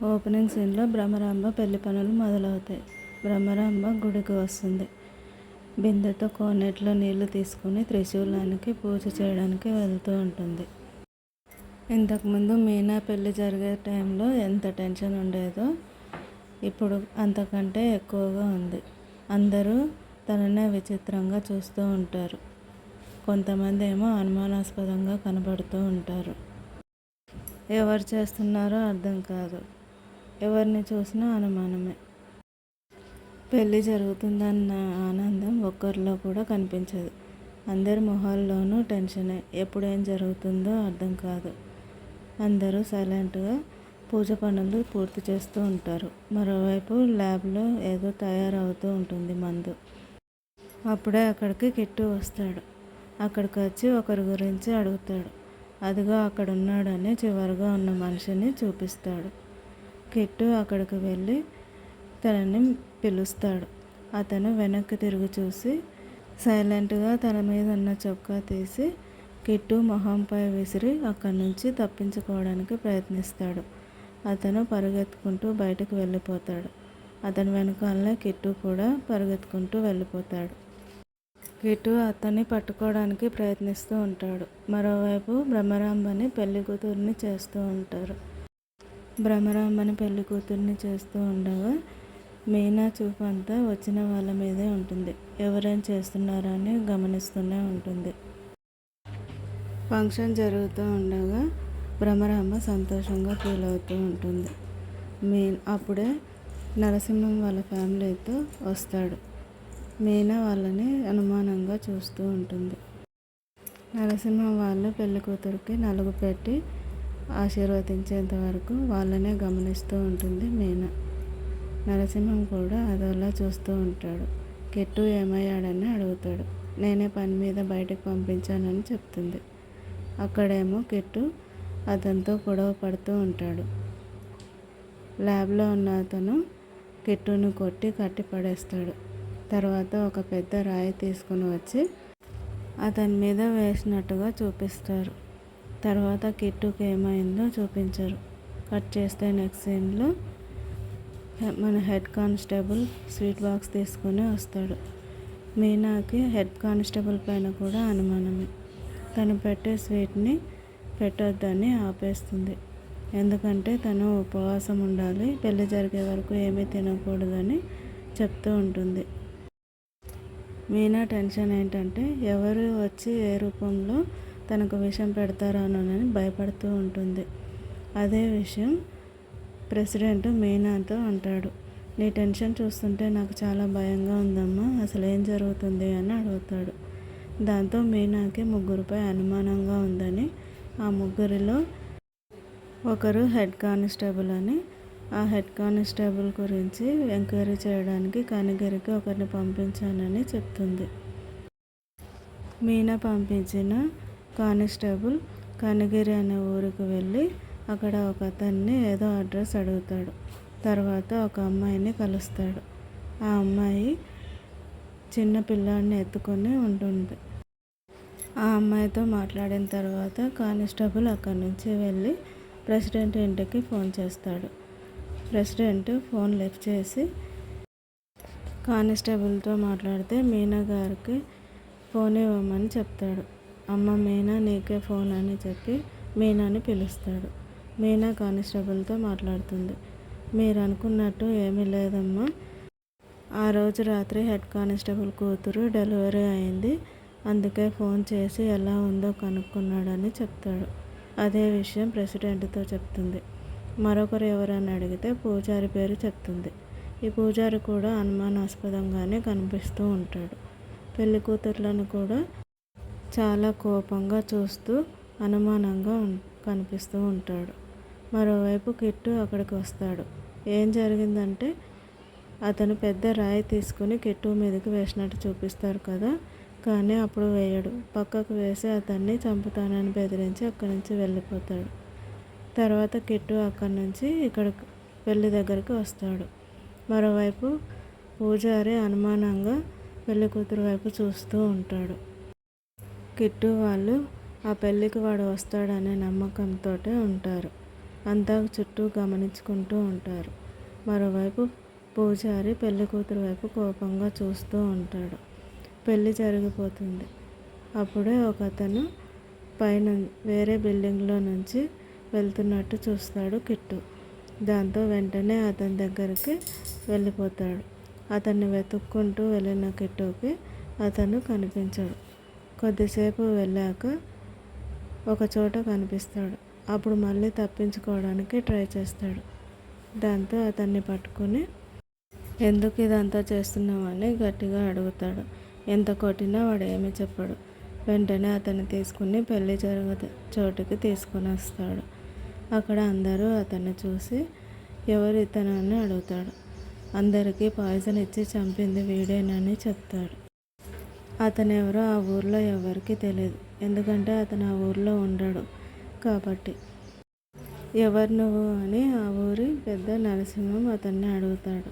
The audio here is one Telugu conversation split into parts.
ఓపెనింగ్ సీన్లో భ్రమరాంబ పెళ్లి పనులు మొదలవుతాయి. భ్రమరాంబ గుడికి వస్తుంది. బిందెతో కోనేట్లో నీళ్లు తీసుకుని త్రిశూలానికి పూజ చేయడానికి వెళ్తూ ఉంటుంది. ఇంతకుముందు మీనా పెళ్లి జరిగే టైంలో ఎంత టెన్షన్ ఉండేదో ఇప్పుడు అంతకంటే ఎక్కువగా ఉంది. అందరూ తననే విచిత్రంగా చూస్తూ ఉంటారు. కొంతమంది ఏమో అనుమానాస్పదంగా కనబడుతూ ఉంటారు. ఎవరు చేస్తున్నారో అర్థం కాదు. ఎవరిని చూసినా అనుమానమే. పెళ్ళి జరుగుతుందన్న ఆనందం ఒక్కరిలో కూడా కనిపించదు. అందరి మొహాల్లోనూ టెన్షనే. ఎప్పుడేం జరుగుతుందో అర్థం కాదు. అందరూ సైలెంట్గా పూజ పనులు పూర్తి చేస్తూ ఉంటారు. మరోవైపు ల్యాబ్లో ఏదో తయారవుతూ ఉంటుంది మందు. అప్పుడే అక్కడికి కిట్టు వస్తాడు. అక్కడికి వచ్చి ఒకరి గురించి అడుగుతాడు. అదిగో అక్కడున్నాడని చివరిగా ఉన్న మనిషిని చూపిస్తాడు. కిట్టు అక్కడికి వెళ్ళి తనని పిలుస్తాడు. అతను వెనక్కి తిరిగి చూసి సైలెంట్గా తన మీద ఉన్న చొక్కా తీసి కిట్టు మొహంపై విసిరి అక్కడి నుంచి తప్పించుకోవడానికి ప్రయత్నిస్తాడు. అతను పరుగెత్తుకుంటూ బయటకు వెళ్ళిపోతాడు. అతని వెనకాలనే కిట్టు కూడా పరుగెత్తుకుంటూ వెళ్ళిపోతాడు. కిట్టు అతన్ని పట్టుకోవడానికి ప్రయత్నిస్తూ ఉంటాడు. మరోవైపు భ్రమరాంబని పెళ్లి కూతుర్ని చేస్తూ ఉంటారు. భ్రమరాంబని పెళ్లి కూతుర్ని చేస్తూ ఉండగా మీనా చూపు అంతా వచ్చిన వాళ్ళ మీదే ఉంటుంది. ఎవరేం చేస్తున్నారో అని గమనిస్తూనే ఉంటుంది. ఫంక్షన్ జరుగుతూ ఉండగా భ్రమరాంబ సంతోషంగా ఫీల్ అవుతూ ఉంటుంది. అప్పుడే నరసింహం వాళ్ళ ఫ్యామిలీతో వస్తాడు. మీనా వాళ్ళని అనుమానంగా చూస్తూ ఉంటుంది. నరసింహం వాళ్ళు పెళ్లి కూతురికి నలుగు పెట్టి ఆశీర్వదించేంత వరకు వాళ్ళనే గమనిస్తూ ఉంటుంది మీనా. నరసింహం కూడా అదోలా చూస్తూ ఉంటాడు. కిట్టు ఏమయ్యాడని అడుగుతాడు. నేనే పని మీద బయటకు పంపించానని చెప్తుంది. అక్కడేమో కిట్టు అతనితో గొడవ పడుతూ ఉంటాడు. ల్యాబ్లో ఉన్న అతను కిట్టును కొట్టి కట్టి పడేస్తాడు. తర్వాత ఒక పెద్ద రాయి తీసుకుని వచ్చి అతని మీద వేసినట్టుగా చూపిస్తారు. తర్వాత కిట్టుకి ఏమైందో చూపించరు. కట్ చేస్తే నెక్స్ట్ సీన్లో మన హెడ్ కానిస్టేబుల్ స్వీట్ బాక్స్ తీసుకుని వస్తాడు. మీనాకి హెడ్ కానిస్టేబుల్ పైన కూడా అనుమానమే. తను పెట్టే స్వీట్ని పెట్టొద్దని ఆపేస్తుంది. ఎందుకంటే తను ఉపవాసం ఉండాలి, పెళ్లి జరిగే వరకు ఏమీ తినకూడదని చెప్తూ ఉంటుంది. మీనా టెన్షన్ ఏంటంటే ఎవరు వచ్చి ఏ రూపంలో తనకు విషం పెడతారోనని భయపడుతూ ఉంటుంది. అదే విషయం ప్రెసిడెంట్ మీనాతో అంటాడు. నీ టెన్షన్ చూస్తుంటే నాకు చాలా భయంగా ఉందమ్మా, అసలు ఏం జరుగుతుంది అని అడుగుతాడు. దాంతో మీనాకి ముగ్గురుపై అనుమానంగా ఉందని, ఆ ముగ్గురిలో ఒకరు హెడ్ కానిస్టేబుల్ అని, ఆ హెడ్ కానిస్టేబుల్ గురించి ఎంక్వైరీ చేయడానికి కనిగిరికి ఒకరిని పంపించానని చెప్తుంది. మీనా పంపించిన కానిస్టేబుల్ కనిగిరి అనే ఊరికి వెళ్ళి అక్కడ ఒక అతన్ని ఏదో అడ్రస్ అడుగుతాడు. తర్వాత ఒక అమ్మాయిని కలుస్తాడు. ఆ అమ్మాయి చిన్న పిల్లాడిని ఎత్తుకొని ఉంటుంది. ఆ అమ్మాయితో మాట్లాడిన తర్వాత కానిస్టేబుల్ అక్కడి నుంచి వెళ్ళి ప్రెసిడెంట్ ఇంటికి ఫోన్ చేస్తాడు. ప్రెసిడెంట్ ఫోన్ లిఫ్ట్ చేసి కానిస్టేబుల్తో మాట్లాడితే మీనా గారికి ఫోన్ ఇవ్వమని చెప్తాడు. అమ్మ మీనా, నీకే ఫోన్ అని చెప్పి మీనాని పిలుస్తాడు. మీనా కానిస్టేబుల్తో మాట్లాడుతుంది. మీరు అనుకున్నట్టు ఏమీ లేదమ్మా, ఆ రోజు రాత్రి హెడ్ కానిస్టేబుల్ కూతురు డెలివరీ అయింది, అందుకే ఫోన్ చేసి ఎలా ఉందో కనుక్కున్నాడని చెప్తాడు. అదే విషయం ప్రెసిడెంట్తో చెప్తుంది. మరొకరు ఎవరని అడిగితే పూజారి పేరు చెప్తుంది. ఈ పూజారి కూడా అనుమానాస్పదంగానే కనిపిస్తూ ఉంటాడు. పెళ్లి కూతుర్లను కూడా చాలా కోపంగా చూస్తూ అనుమానంగా కనిపిస్తూ ఉంటాడు. మరోవైపు కిట్టు అక్కడికి వస్తాడు. ఏం జరిగిందంటే అతను పెద్ద రాయి తీసుకుని కిట్టు మీదకి వేసినట్టు చూపిస్తారు కదా, కానీ అప్పుడు వేయడు. పక్కకు వేసి అతన్ని చంపుతానని బెదిరించి అక్కడి నుంచి వెళ్ళిపోతాడు. తర్వాత కిట్టు అక్కడి నుంచి ఇక్కడ పెళ్లి దగ్గరికి వస్తాడు. మరోవైపు పూజారి అనుమానంగా పెళ్లి కూతురు వైపు చూస్తూ ఉంటాడు. కిట్టు వాళ్ళు ఆ పెళ్ళికి వాడు వస్తాడనే నమ్మకంతో ఉంటారు. అంతా చుట్టూ గమనించుకుంటూ ఉంటారు. మరోవైపు పూజారి పెళ్లి కూతురు వైపు కోపంగా చూస్తూ ఉంటాడు. పెళ్లి జరిగిపోతుంది. అప్పుడే ఒకతను పైన వేరే బిల్డింగ్లో నుంచి వెళ్తున్నట్టు చూస్తాడు కిట్టు. దాంతో వెంటనే అతని దగ్గరికి వెళ్ళిపోతాడు. అతన్ని వెతుక్కుంటూ వెళ్ళిన కిట్టుకి అతను కనిపించడు. కొద్దిసేపు వెళ్ళాక ఒక చోట కనిపిస్తాడు. అప్పుడు మళ్ళీ తప్పించుకోవడానికి ట్రై చేస్తాడు. దాంతో అతన్ని పట్టుకుని ఎందుకు ఇదంతా చేస్తున్నామని గట్టిగా అడుగుతాడు. ఎంత కొట్టినా వాడు ఏమీ చెప్పడు. వెంటనే అతన్ని తీసుకుని పెళ్లి జరగదు చోటుకి తీసుకుని వస్తాడు. అక్కడ అందరూ అతన్ని చూసి ఎవరు ఇతను అని అడుగుతాడు. అందరికీ పాయిజన్ ఇచ్చి చంపింది వీడేనని చెప్తాడు. అతను ఎవరో ఆ ఊర్లో ఎవరికీ తెలియదు. ఎందుకంటే అతను ఆ ఊర్లో ఉండడు కాబట్టి. ఎవరు నువ్వు అని ఆ ఊరి పెద్ద నరసింహం అతన్ని అడుగుతాడు.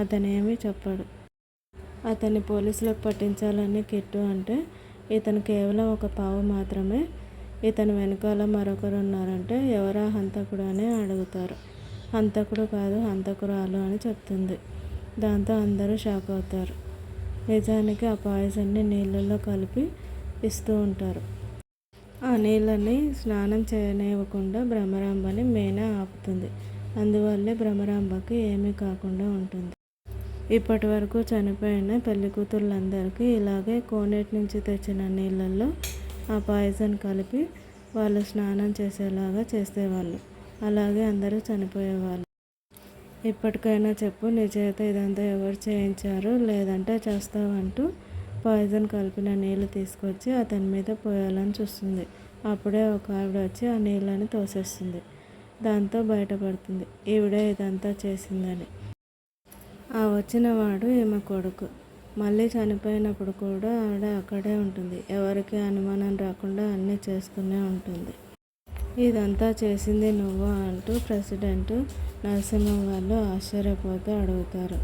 అతనేమీ చెప్పడు. అతన్ని పోలీసులకు పట్టించాలని కిట్టు అంటే ఇతను కేవలం ఒక పావు మాత్రమే. ఇతను వెనకాల మరొకరు ఉన్నారంటే ఎవరా హంతకుడు అని అడుగుతారు. హంతకుడు కాదు, హంతకురాలు అని చెప్తుంది. దాంతో అందరూ షాక్ అవుతారు. నిజానికి ఆ పాయిజన్ని నీళ్ళల్లో కలిపి ఇస్తూ ఉంటారు. ఆ నీళ్ళని స్నానం చేయనివ్వకుండా భ్రమరాంబని మీనా ఆపుతుంది. అందువల్లే భ్రమరాంబకి ఏమీ కాకుండా ఉంటుంది. ఇప్పటి వరకు చనిపోయిన పెళ్లికూతుర్లందరికీ ఇలాగే కోనేటి నుంచి తెచ్చిన నీళ్ళల్లో ఆ పాయిజన్ కలిపి వాళ్ళు స్నానం చేసేలాగా చేసేవాళ్ళు. అలాగే అందరూ చనిపోయేవాళ్ళు. ఇప్పటికైనా చెప్పు, నీ చేత ఇదంతా ఎవరు చేయించారు, లేదంటే చేస్తావంటూ పాయిజన్ కలిపిన నీళ్ళు తీసుకొచ్చి అతని మీద పోయాలని చూస్తుంది. అప్పుడే ఒక ఆవిడ వచ్చి ఆ నీళ్ళని తోసేస్తుంది. దాంతో బయటపడుతుంది ఈవిడే ఇదంతా చేసిందని. ఆ వచ్చిన వాడు ఈమె కొడుకు. మళ్ళీ చనిపోయినప్పుడు కూడా ఆవిడ అక్కడే ఉంటుంది. ఎవరికి అనుమానం రాకుండా అన్నీ చేస్తూనే ఉంటుంది. ఇదంతా చేసింది నువ్వా అంటూ ప్రెసిడెంట్ నరసింహం వాళ్ళు ఆశ్చర్యపోతూ అడుగుతారు.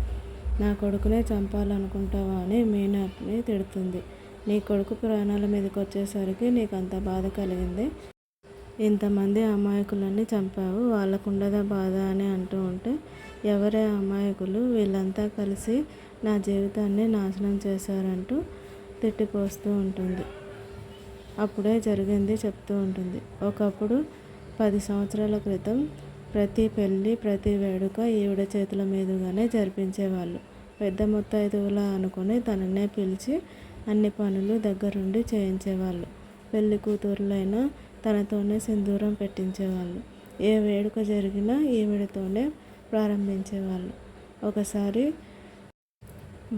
నా కొడుకునే చంపాలనుకుంటావా అని మీనాని తిడుతుంది. నీ కొడుకు ప్రాణాల మీదకి వచ్చేసరికి నీకు అంత బాధ కలిగింది. ఇంతమంది అమాయకులని చంపావు, వాళ్ళకుండదా బాధ అని అంటూ ఉంటే ఎవరే అమాయకులు, వీళ్ళంతా కలిసి నా జీవితాన్ని నాశనం చేశారంటూ తిట్టిపోస్తూ ఉంటుంది. అప్పుడే జరిగింది చెప్తూ ఉంటుంది. ఒకప్పుడు 10 సంవత్సరాల క్రితం ప్రతి పెళ్ళి, ప్రతి వేడుక ఈవిడ చేతుల మీదుగానే జరిపించేవాళ్ళు. పెద్ద ముత్తైదువులా అనుకుని తననే పిలిచి అన్ని పనులు దగ్గరుండి చేయించేవాళ్ళు. పెళ్లి కూతురులైనా తనతోనే సింధూరం పెట్టించేవాళ్ళు. ఏ వేడుక జరిగినా ఈవిడతోనే ప్రారంభించేవాళ్ళు. ఒకసారి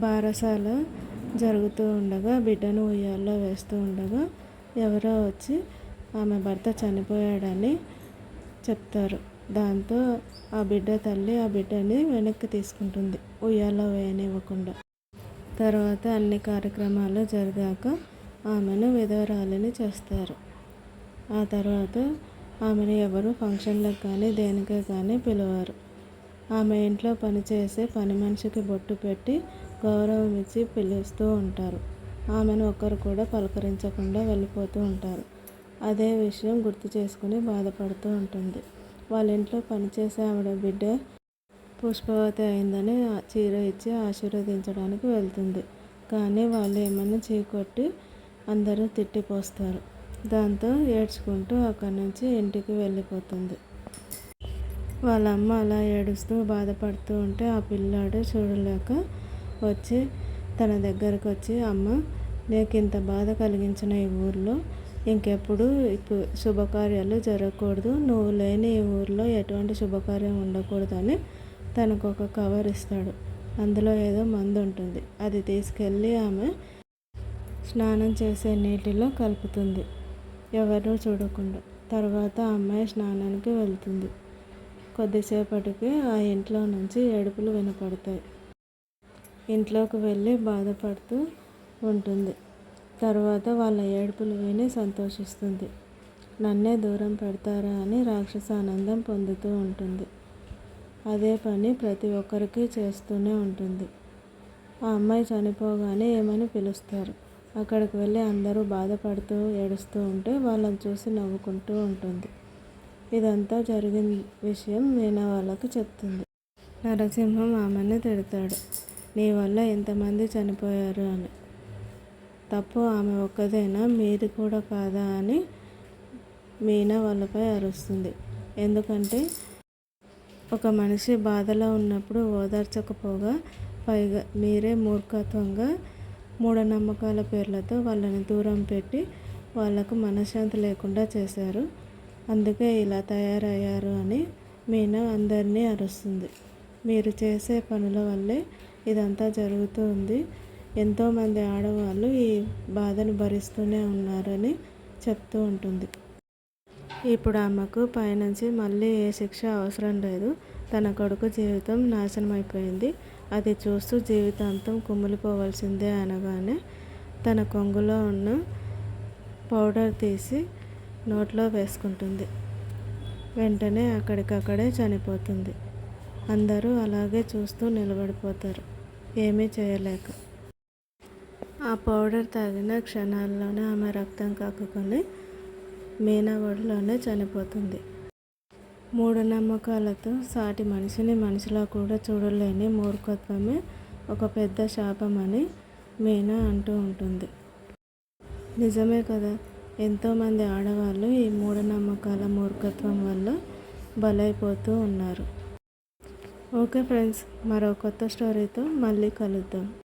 బారసాల జరుగుతూ ఉండగా బిడ్డను ఉయ్యాల్లో వేస్తూ ఉండగా ఎవరో వచ్చి ఆమె భర్త చనిపోయాడని చెప్తారు. దాంతో ఆ బిడ్డ తల్లి ఆ బిడ్డని వెనక్కి తీసుకుంటుంది, ఉయ్యాల్లో వేయనివ్వకుండా. తర్వాత అన్ని కార్యక్రమాలు జరిగాక ఆమెను విధవరాలిని చేస్తారు. ఆ తర్వాత ఆమెను ఎవరు ఫంక్షన్లకు కానీ దేనికే కానీ పిలవరు. ఆమె ఇంట్లో పనిచేసే పని మనిషికి బొట్టు పెట్టి గౌరవం ఇచ్చి పిలుస్తూ ఉంటారు. ఆమెను ఒక్కరు కూడా పలకరించకుండా వెళ్ళిపోతూ ఉంటారు. అదే విషయం గుర్తు చేసుకుని బాధపడుతూ ఉంటుంది. వాళ్ళ ఇంట్లో పనిచేసే ఆవిడ బిడ్డ పుష్పవతి అయిందని చీర ఇచ్చి ఆశీర్వదించడానికి వెళ్తుంది. కానీ వాళ్ళు ఏమన్నా చీకొట్టి అందరూ తిట్టిపోస్తారు. దాంతో ఏడ్చుకుంటూ అక్కడి నుంచి ఇంటికి వెళ్ళిపోతుంది. వాళ్ళ అమ్మ అలా ఏడుస్తూ బాధపడుతూ ఉంటే ఆ పిల్లాడు చూడలేక వచ్చి తన దగ్గరకు వచ్చి, అమ్మ, నీకు ఇంత బాధ కలిగించిన ఈ ఊర్లో ఇంకెప్పుడు శుభకార్యాలు జరగకూడదు, నువ్వు లేని ఈ ఊర్లో ఎటువంటి శుభకార్యం ఉండకూడదని తనకు ఒక కవర్ ఇస్తాడు. అందులో ఏదో మందు ఉంటుంది. అది తీసుకెళ్ళి ఆమె స్నానం చేసే నీటిలో కలుపుతుంది, ఎవరూ చూడకుండా. తర్వాత అమ్మాయి స్నానానికి వెళ్తుంది. కొద్దిసేపటికి ఆ ఇంట్లో నుంచి ఏడుపులు వినపడతాయి. ఇంట్లోకి వెళ్ళి బాధపడుతూ ఉంటుంది. తర్వాత వాళ్ళ ఏడుపులు విని సంతోషిస్తుంది. నన్నే దూరం పెడతారా అని రాక్షసానందం పొందుతూ ఉంటుంది. అదే పని ప్రతి ఒక్కరికి చేస్తూనే ఉంటుంది. ఆ అమ్మాయి చనిపోగానే ఏమని పిలుస్తారు. అక్కడికి వెళ్ళి అందరూ బాధపడుతూ ఏడుస్తూ ఉంటే వాళ్ళని చూసి నవ్వుకుంటూ ఉంటుంది. ఇదంతా జరిగిన విషయం మీనా వాళ్ళకు చెప్తుంది. నరసింహం ఆమెను తిడతాడు. నీ వల్ల ఎంతమంది చనిపోయారు అని. తప్పు ఆమె ఒక్కదేనా, మీది కూడా కాదా అని మీనా వాళ్ళపై అరుస్తుంది. ఎందుకంటే ఒక మనిషి బాధలో ఉన్నప్పుడు ఓదార్చకపోగా పైగా మీరే మూర్ఖత్వంగా మూఢనమ్మకాల పేర్లతో వాళ్ళని దూరం పెట్టి వాళ్ళకు మనశ్శాంతి లేకుండా చేశారు. అందుకే ఇలా తయారయ్యారు అని మీనా అందరినీ అరుస్తుంది. మీరు చేసే పనుల వల్లే ఇదంతా జరుగుతూ ఉంది. ఎంతోమంది ఆడవాళ్ళు ఈ బాధను భరిస్తూనే ఉన్నారని చెప్తూ ఉంటుంది. ఇప్పుడు ఆమెకు పైనుంచి మళ్ళీ ఏ శిక్ష అవసరం లేదు. తన కొడుకు జీవితం నాశనం అయిపోయింది. అది చూస్తూ జీవితాంతం కుమిలిపోవాల్సిందే అనగానే తన కొంగులో ఉన్న పౌడర్ తీసి నోట్లో వేసుకుంటుంది. వెంటనే అక్కడికక్కడే చనిపోతుంది. అందరూ అలాగే చూస్తూ నిలబడిపోతారు, ఏమీ చేయలేక. ఆ పౌడర్ తాగిన క్షణాల్లోనే ఆమె రక్తం కక్కుకొని మీనా ఒడిలోనే చనిపోతుంది. మూఢనమ్మకాలతో సాటి మనిషిని మనిషిలా కూడా చూడలేని మూర్ఖత్వమే ఒక పెద్ద శాపమని మీనా అంటూ ఉంటుంది. నిజమే కదా, ఎంతోమంది ఆడవాళ్ళు ఈ మూఢనమ్మకాల మూర్ఖత్వం వల్ల బలైపోతూ ఉన్నారు. ఓకే ఫ్రెండ్స్, మరో కొత్త స్టోరీతో మళ్ళీ కలుద్దాం.